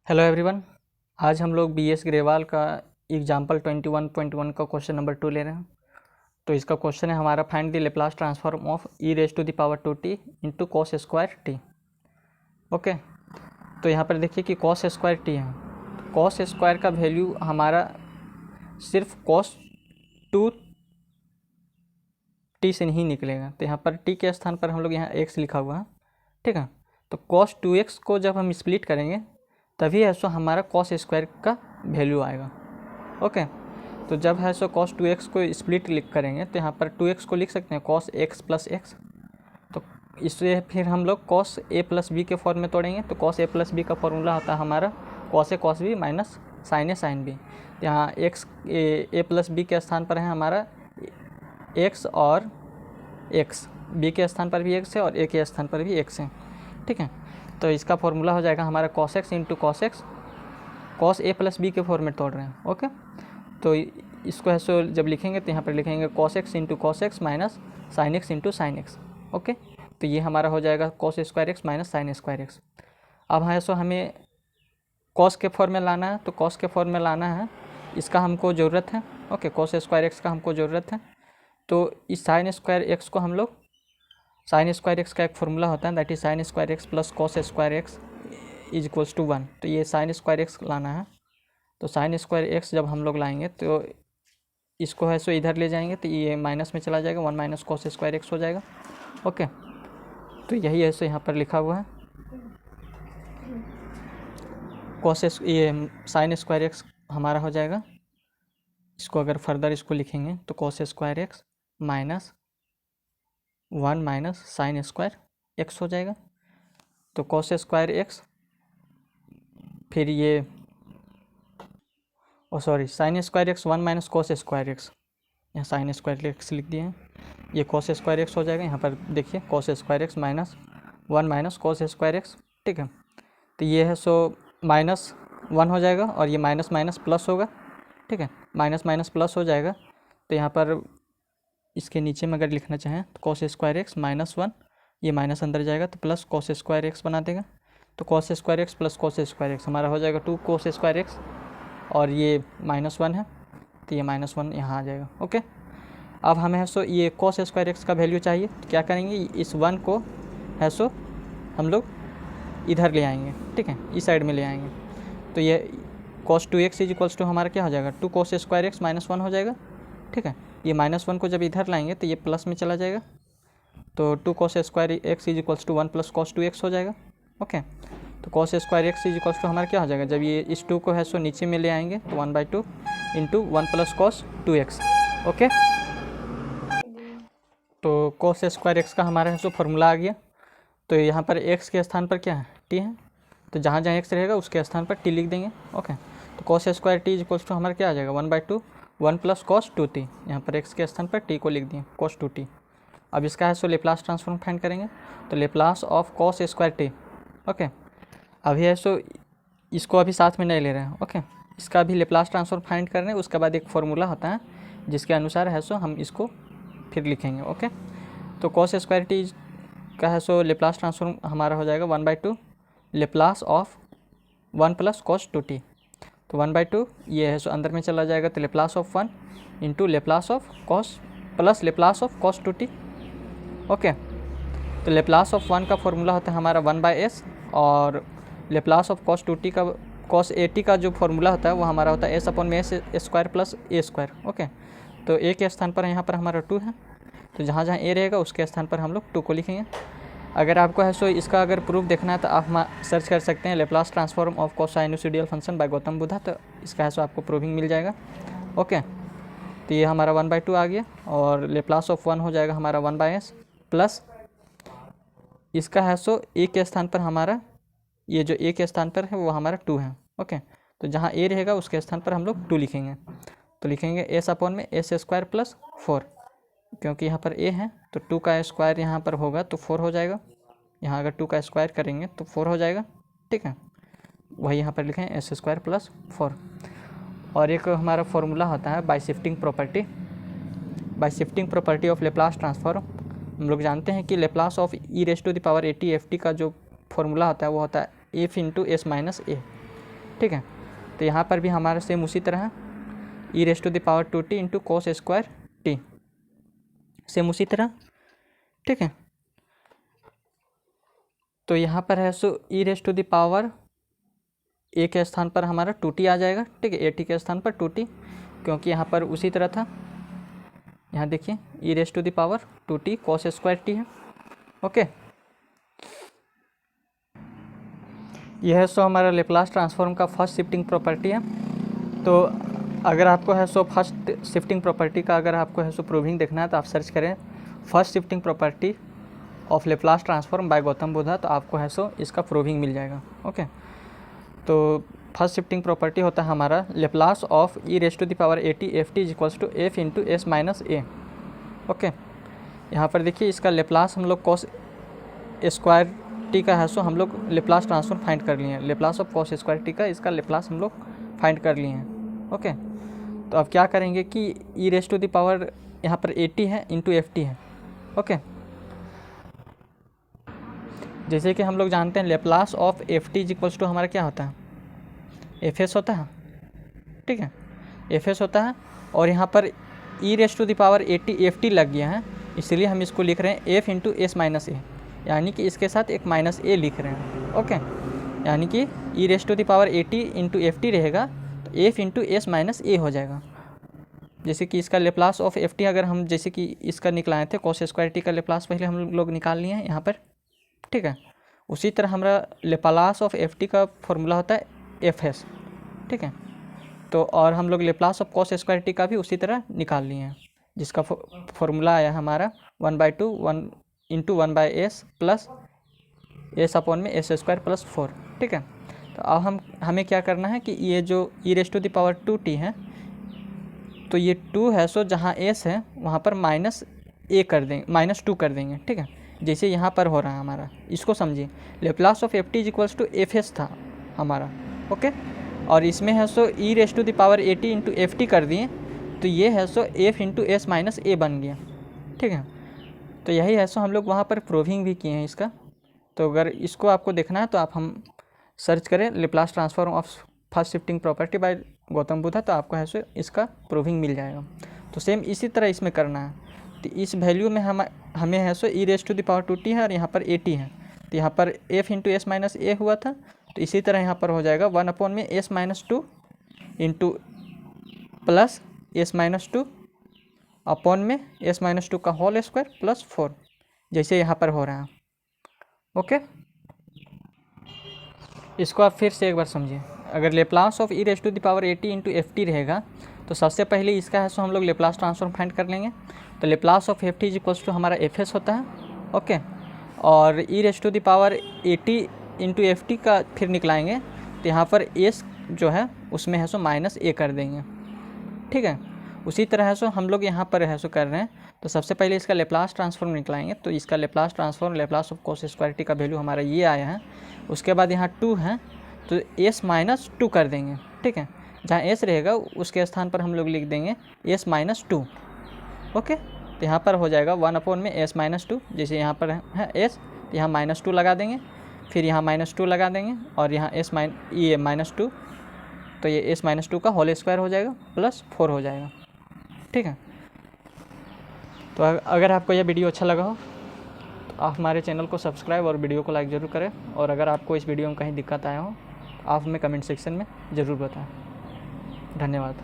Hello everyone. आज हम लोग बी एस ग्रेवाल का एग्जाम्पल 21.1 का क्वेश्चन नंबर 2 ले रहे हैं। तो इसका क्वेश्चन है हमारा, find the Laplace transform of e raise to the power 2t into cos square t. Okay, तो यहाँ पर देखिए कि कॉस स्क्वायर टी है। कॉस स्क्वायर का वैल्यू हमारा सिर्फ कॉस 2t से नहीं निकलेगा, तो यहाँ पर t के स्थान पर हम लोग यहाँ x लिखा हुआ है, ठीक है। तो cos 2x को जब हम स्प्लिट करेंगे तभी है सो हमारा कॉस स्क्वायर का वैल्यू आएगा। ओके, तो जब है सो cos 2x को स्प्लिट करेंगे तो यहाँ पर 2x को लिख सकते हैं cos x प्लस एक्स। तो इससे फिर हम लोग cos a प्लस बी के फॉर्म में तोड़ेंगे। तो cos a प्लस बी का फॉर्मूला होता है हमारा cos a cos b minus sine a sine b। यहाँ x a प्लस बी के स्थान पर है हमारा x और x, b के स्थान पर भी x है और a के स्थान पर भी x है, ठीक है। तो इसका फॉर्मूला हो जाएगा हमारा cos x into cos x, cos a plus b के फॉर्म में तोड़ रहे हैं। ओके, तो इसको है सो जब लिखेंगे तो यहाँ पर लिखेंगे cos x into cos x minus sine x into sine x. Okay, तो ये हमारा हो जाएगा cos square x minus sign square x. अब है सो हमें cos के फॉर्म में लाना है, तो cos के फॉर्म में लाना है, इसका हमको ज़रूरत है। ओके, cos स्क्वायर एक्स का हमको ज़रूरत है। तो इस साइन स्क्वायर एक्स को हम लोग, साइन स्क्वायर एक्स का एक फॉर्मूला होता है that is sine square x plus cos square x is equals to 1। तो ये साइन स्क्वायर एक्स लाना है। तो साइन स्क्वायर एक्स जब हम लोग लाएंगे तो इसको है सो इधर ले जाएंगे तो ये माइनस में चला जाएगा, 1 माइनस कॉस स्क्वायर एक्स हो जाएगा। ओके, तो यही है सो यहाँ पर लिखा हुआ है ये साइन स्क्वायर एक्स हमारा हो जाएगा। इसको अगर फर्दर इसको लिखेंगे तो cos square x minus 1 minus sign square x हो जाएगा। तो कॉस स्क्वायर एक्स, फिर ये sign square x 1 minus cos square x, यहाँ साइन स्क्वायर एक्स लिख दिए हैं, ये कॉस स्क्वायर एक्स हो जाएगा। यहाँ पर देखिए cos square x minus 1 minus cos square x, ठीक है। तो ये है सो माइनस 1 हो जाएगा और ये माइनस माइनस प्लस होगा, ठीक है, माइनस माइनस प्लस हो जाएगा। तो यहाँ पर इसके नीचे में अगर लिखना चाहें तो कॉस स्क्वायर एक्स माइनस 1, ये माइनस अंदर जाएगा तो प्लस कॉस स्क्वायर एक्स बना देगा। तो cos square x plus cos square x हमारा हो जाएगा 2 कॉस स्क्वायर एक्स, और ये माइनस 1 है तो ये माइनस 1 यहाँ आ जाएगा। ओके, अब हमें है सो ये कॉस स्क्वायर एक्स का वैल्यू चाहिए, तो क्या करेंगे, इस 1 को है सो हम लोग इधर ले आएंगे, ठीक है, इस साइड में ले आएंगे। तो ये cos 2x is equals to हमारा क्या हो जाएगा, 2 cos स्क्वायर एक्स माइनस 1 हो जाएगा, ठीक है। ये माइनस 1 को जब इधर लाएंगे तो ये प्लस में चला जाएगा। तो 2 cos square x is equals to 1 plus cos 2x हो जाएगा। ओके, तो cos square x is equals to हमारा क्या हो जाएगा, जब ये इस 2 को है सो नीचे में ले आएंगे तो 1/2 into 1 plus cos 2x। Okay, तो cos स्क्वायर एक्स का हमारा है सो फॉर्मूला आ गया। तो यहाँ पर x के स्थान पर क्या है, t है, तो जहाँ जहाँ x रहेगा उसके स्थान पर t लिख देंगे। ओके, तो cos square t is equals to हमारा क्या आ जाएगा, 1/2 1 प्लस cos 2t, यहाँ पर x के स्थान पर t को लिख दिए cos 2t। अब इसका है सो लेप्लास ट्रांसफॉर्म फाइंड करेंगे, तो laplace of cos square t. Okay, अभी है सो इसको अभी साथ में नहीं ले रहे हैं। ओके, इसका भी लेप्लास ट्रांसफॉर्म फाइंड कर रहे हैं, उसके बाद एक फॉर्मूला होता है जिसके अनुसार है सो हम इसको फिर लिखेंगे। ओके, तो cos स्क्वायर टी का है सो लेप्लास ट्रांसफॉर्म हमारा हो जाएगा 1/2 Laplace of 1 plus cos 2t। तो 1/2 ये है सो अंदर में चला जाएगा, तो laplace of 1 into Laplace of cos plus Laplace of cos 2t। Okay, तो लेप्लास ऑफ 1 का फॉर्मूला होता है हमारा 1/s, और लेप्लास ऑफ cos 2t का cos at का जो फॉर्मूला होता है वो हमारा होता है s/s square plus a square. Okay, तो a के स्थान पर यहाँ पर हमारा 2 है, तो जहाँ जहाँ a रहेगा उसके स्थान पर हम लोग 2 को लिखेंगे। अगर आपको है सो इसका अगर प्रूफ देखना है तो आप सर्च कर सकते हैं Laplace transform of cosinusoidal function by Gautam Buddha, तो इसका है सो आपको प्रूविंग मिल जाएगा। ओके, तो ये हमारा 1/2 आ गया, और लेप्लास ऑफ 1 हो जाएगा हमारा 1/s प्लस इसका है सो a के स्थान पर हमारा, ये जो a के स्थान पर है वो हमारा 2 है। ओके, तो जहाँ a रहेगा उसके स्थान पर हम लोग 2 लिखेंगे, तो लिखेंगे s/s स्क्वायर प्लस 4, क्योंकि यहाँ पर a है तो 2 का स्क्वायर यहाँ पर होगा तो 4 हो जाएगा, यहाँ अगर 2 का स्क्वायर करेंगे तो 4 हो जाएगा, ठीक है। वही यहाँ पर लिखें s स्क्वायर प्लस 4। और एक हमारा फॉर्मूला होता है by shifting property of Laplace transform. हम लोग जानते हैं कि Laplace of e raise to the power 80 ft का जो फॉर्मूला होता है वो होता है f इंटू s माइनस ए। ठीक है। तो यहाँ पर भी हमारा सेम उसी तरह है, e raise to the power 2t into cos square t, same उसी तरह, ठीक है। तो यहाँ पर है so e raise to the power a के स्थान पर हमारा 2t आ जाएगा, ठीक है, ए टी के स्थान पर 2t, क्योंकि यहाँ पर उसी तरह था। यहाँ देखिए e raise to the power 2t cos square t है, ओके। यह है सो हमारा लेप्लास ट्रांसफॉर्म का फर्स्ट शिफ्टिंग प्रॉपर्टी है। तो अगर आपको है सो फर्स्ट शिफ्टिंग प्रॉपर्टी का अगर आपको है सो प्रूविंग देखना है तो आप सर्च करें first shifting property of Laplace transform by Gautam Buddha, तो आपको है सो इसका प्रूविंग मिल जाएगा, ओके। तो फर्स्ट शिफ्टिंग प्रॉपर्टी होता है हमारा Laplace of e raise to the power a t f t is equals to f into s minus a, okay. यहाँ पर देखिए इसका लेप्लास हम लोग कॉस स्क्वायर टी का है सो हम लोग लेप्लास ट्रांसफॉर्म फाइंड कर लिए हैं, Laplace of cos square T का इसका लेप्लास हम लोग फाइंड कर लिए हैं, ओके। तो अब क्या करेंगे कि e raise to the power यहाँ पर ए टी है इंटू एफ टी है, ओके। जैसे कि हम लोग जानते हैं Laplace of f t is equals to हमारा क्या होता है, एफ एस होता है, ठीक है, एफ एस होता है। और यहाँ पर e raise to the power a t f t लग गया है, इसलिए हम इसको लिख रहे हैं f into s minus a, यानी कि इसके साथ एक माइनस ए लिख रहे हैं, ओके। यानी कि e raise to the power a t into f t रहेगा तो f into s minus a हो जाएगा। जैसे कि इसका लेप्लास ऑफ एफ टी अगर हम जैसे कि इसका निकलाए थे कॉस स्क्वायर टी का लेप्लास पहले हम लोग निकाल लिए हैं यहाँ पर, ठीक है। उसी तरह हमारा लेप्लास ऑफ एफ टी का फॉर्मूला होता है एफ एस, ठीक है। तो और हम लोग Laplace of cos square T का भी उसी तरह निकाल लिए हैं, जिसका फॉर्मूला आया हमारा 1/2 1 into 1/s plus S upon में एस स्क्वायर प्लस 4, ठीक है। तो अब हमें क्या करना है कि ये जो e raise to the power 2t है, तो ये 2 है सो जहाँ s है वहाँ पर -2 कर देंगे, ठीक है। जैसे यहाँ पर हो रहा है हमारा, इसको समझिए, laplace of f t is equals to f s था हमारा, ओके। और इसमें है so e raise to the power a t into f t कर दिए, तो ये है so f into s minus a बन गया, ठीक है। तो यही है सो हम लोग वहाँ पर प्रूविंग भी किए हैं इसका। तो अगर इसको आपको देखना है तो आप हम सर्च करें Laplace transform of first shifting property bye Gautam Buddha, तो आपको है सो इसका प्रूविंग मिल जाएगा। तो सेम इसी तरह इसमें करना है। तो इस वैल्यू में हमें है so e raise to the power 2t है और यहाँ पर ए टी है, तो यहाँ पर एफ इंटू एस माइनस ए हुआ था, तो इसी तरह यहाँ पर हो जाएगा 1 अपॉन में S minus 2 into plus S minus 2 upon में एस माइनस 2 का होल स्क्वायर प्लस 4, जैसे यहाँ पर हो रहा है, ओके। इसको आप फिर से एक बार समझिए। अगर Laplace of e raise to the power a t into f t रहेगा तो सबसे पहले इसका है सो हम लोग लेप्लास ट्रांसफॉर्म फाइंड कर लेंगे। तो laplace of f t is equals to हमारा एफ एस होता है, ओके। और e raise to the power a t into f t का फिर निकलाएंगे, तो यहाँ पर एस जो है उसमें है सो माइनस ए कर देंगे, ठीक है। उसी तरह है सो हम लोग यहाँ पर है सो कर रहे हैं। तो सबसे पहले इसका लेप्लास ट्रांसफॉर्म निकलाएंगे, तो इसका Laplace transform Laplace of cos square T का वैल्यू हमारा ये आया है। उसके बाद यहाँ 2 है तो एस माइनस 2 कर देंगे, ठीक है। जहाँ एस रहेगा उसके स्थान पर हम लोग लिख देंगे एस माइनस 2, ओके। तो यहाँ पर हो जाएगा 1 अपॉन में एस माइनस 2, जैसे यहाँ पर है एस, तो यहाँ -2 लगा देंगे, फिर यहाँ -2 लगा देंगे और यहाँ ये -2, तो ये एस माइनस 2 का होल स्क्वायर हो जाएगा प्लस 4 हो जाएगा, ठीक है। तो अगर आपको यह वीडियो अच्छा लगा हो तो आप हमारे चैनल को सब्सक्राइब और वीडियो को लाइक ज़रूर करें। और अगर आपको इस वीडियो में कहीं दिक्कत आया हो आप हमें कमेंट सेक्शन में ज़रूर बताएं। धन्यवाद।